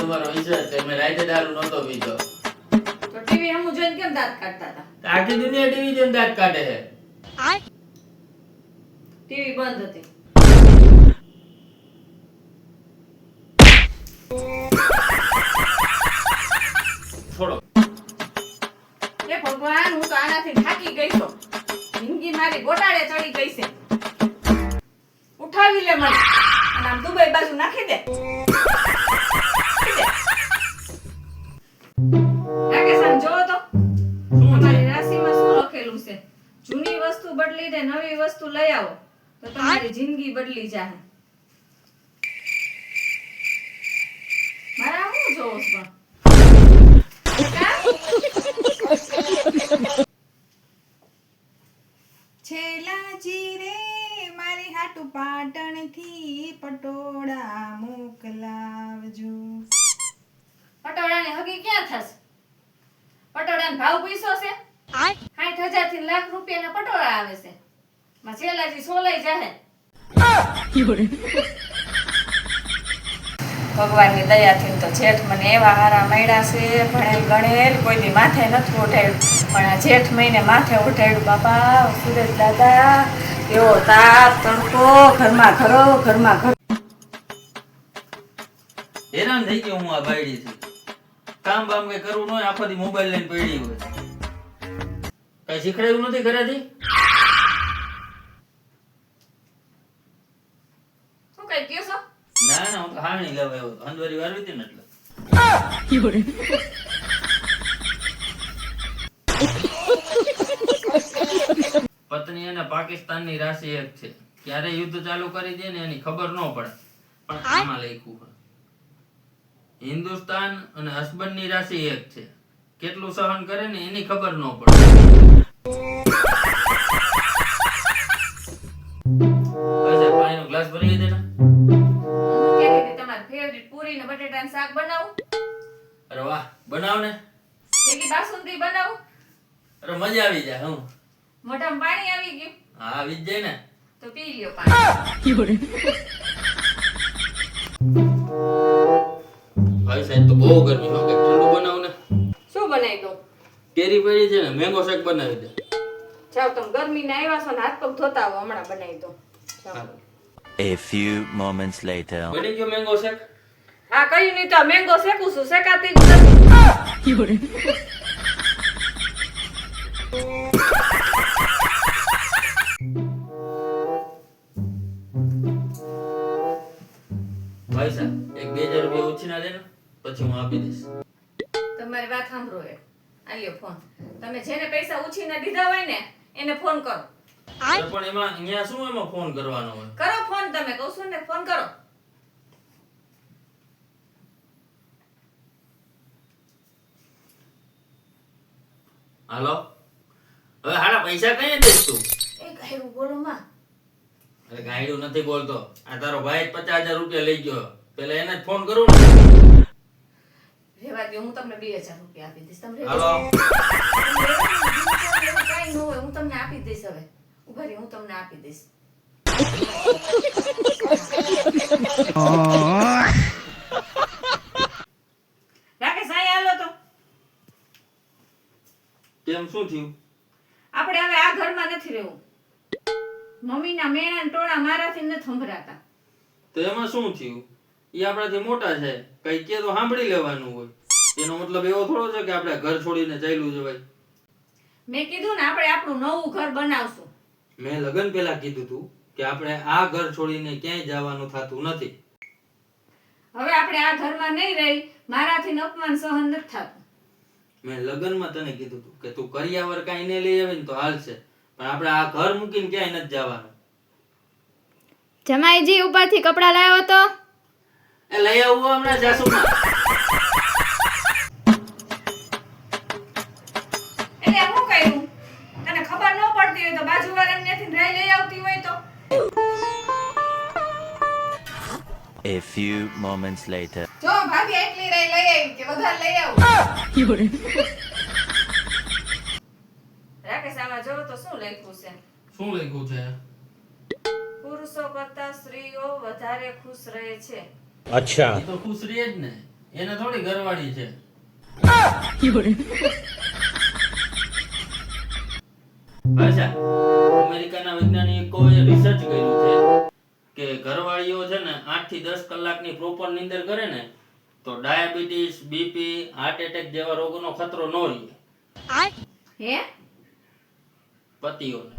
તમારો વિશ્વાસ છે મેં રાતે દારૂ નહોતો પીતો તો ટીવી હમુ જોઈને કેમ દાંત કાઢતા હતા? આખી દુનિયા ટીવી જોઈને દાંત કાઢે છે ટીવી બંધ હતી. છોડો હે ભગવાન, હું તો આનાથી થાકી ગઈ છું. જિંદગી મારી ગોટાળે ચડી ગઈ છે. ઉઠાવી લે મને અને આમ દુબઈ બાજુ નાખી દે. રાકેશન જોવો તો તમારી રાશિમાં શું લખેલું છે? જૂની વસ્તુ બદલી દે, નવી વસ્તુ લઈ આવો તો તમારી જિંદગી બદલી જાય. મારા હું જોઉં છું છેલાજી રે મારી હાટુ પાટણ થી પટોળા મોકલાવજો. પટોળાની હગી ક્યાં થશે? પટોળાનો ભાવ પૈસો છે? 60,000 થી લાખ રૂપિયાના પટોળા આવે છે. માં છેલાજી સોલાઈ જાહે. ભગવાનની દયાથી તો જેઠ મને એવા હારા મળ્યા છે. ભણેલ ગણેલ કોઈ દી માથે નથી ઉઠાડ્યું, પણ આ જેઠ મહિને માથે ઉઠાડ્યું. બાપા સુરેશ દાદા એવો તાપ તડકો, ઘરમાં ઘરો ઘરમાં ઘર. હેરાન થઈ ગયો હું આ બાયડી થી. કામ બામ કઈ કરવું ન હોય, આખો દી મોબાઈલ લઈને પડી હોય. કઈ શીખડાયું નથી ઘરેથી? શું કઈ કયો છો? ના ના, હું તો હાણી ગાવ આવ્યો હતો. હંદવારી વારવી હતી ને એટલે. પત્ની અને પાકિસ્તાનની રાશિ એક છે. ક્યારે યુદ્ધ ચાલુ કરી દે ને એની ખબર ન પડે, પણ આમાં લખ્યું છે હિન્દુસ્તાન અને હસબન્ડની રાશિ એક છે. કેટલું સહન કરે ને એની ખબર ન પડે. પાણીનો ગ્લાસ ભરી દે ને. હું કહેતી હતી તમારી ફેવરિટ પૂરી ને બટેટાનું શાક બનાવું. અરે વાહ, બનાવ ને. ભેગી બાસુંદી બનાવું. અરે મજા આવી જાય. હું મોઢામાં પાણી આવી ગયું હા આવી જ જાય ને. તો પી લ્યો પાણી. ભાઈ સાહેબ તો બહુ ગરમી છે, કંઈક ઠંડુ બનાવ ને. શું બનાવી દઉં? કેરી પડી છે ને, મેંગો શેક બનાવી દે. જાઓ તમે ગરમીને આવ્યા છો ને હાથ પગ ધોતા આવો, હમણાં બનાવી દઉં. જાઓ. A few moments later. બની ગયો મેંગો શેક? હા કયું નહીં તો આ મેંગો શેકું છું, શેકાતી જ નથી. ભાઈ સાહેબ એક 2000 રૂપિયા ઉછીના દે ને, પછી હું આપી દઈશ. તમારી વાત સાંભળો એ. આ લ્યો ફોન. તમે જેને પૈસા ઉછીને દીધા હોય ને એને ફોન કરો. અરે પણ એમાં અહીંયા શું એમાં ફોન કરવાનો હોય? કરો ફોન, તમે કહું છું ને ફોન કરો. હાલો, હવે હાડા પૈસા કઈ દઈશ તું? એ ગાયરું બોલો માં. અરે ગાયડું નથી બોલતો. આ તારો ભાઈ જ 50,000 રૂપિયા લઈ ગયો. પેલા એને જ ફોન કરું ને. રેવા દો, હું તમને 2000 રૂપિયા આપી દઈશ. તમે હાલો. કાઈ ન હોય, હું તમને આપી દઈશ. હવે ઉભા રહી, હું તમને આપી દઈશ. રાકેશ અહીં હાલો તો. કેમ શું થયું? આપણે હવે આ ઘરમાં નથી રહેવું. મમ્મીના મેણા ને ટોળા મારાથી નથી સંભળાતા. તો એમાં શું થયું? ઈ આપણાથી મોટા છે, કઈ કે તો સાંભળી લેવાનું હોય. એનો મતલબ એવો થોડો છે કે આપણે ઘર છોડીને ચાલ્યું જવાય. મેં કીધું ને આપણે આપણું નવું ઘર બનાવશું. મેં લગ્ન પહેલા કીધું તું કે આપણે આ ઘર છોડીને ક્યાંય જવાનું થતું નથી. હવે આપણે આ ઘરમાં નહીં રહી, મારાથી અપમાન સહન નથી થતું. મેં લગ્નમાં તને કીધું તું કે તું કરિયાવર કાંઈ ને લઈ આવે ને તો હાલશે, પણ આપણે આ ઘર મૂકીને ક્યાંય નથી જવાનું. જમાઈજી ઉપરથી કપડા લાવ્યો તો એ લઈ આવું હમણાં જાસુમાં. એટલે હું કહ્યું તને ખબર ન પડતી હોય તો બાજુવાળાને ત્યાંથી ડ્રાય લઈ આવતી હોય તો. A few moments later. જો ભાભી એટલી રહી લઈ આવી કે વધારે લઈ આવું. રાકેશ આમાં જો તો શું લખ્યું છે? શું લખ્યું છે? પુરુષો કરતા સ્ત્રીઓ વધારે ખુશ રહે છે. અચ્છા, એ તો ખુશ રહે જ ને. એને થોડી ઘરવાળી છે. અચ્છા, અમેરિકાના વૈજ્ઞાનિકોએ રિસર્ચ કર્યું છે કે ઘરવાળીઓ છે ને 8 થી 10 કલાકની પ્રોપર નીંદર કરે ને તો ડાયાબિટીસ, બીપી, હાર્ટ એટેક જેવા રોગોનો ખતરો ન રહે હે પતિઓને.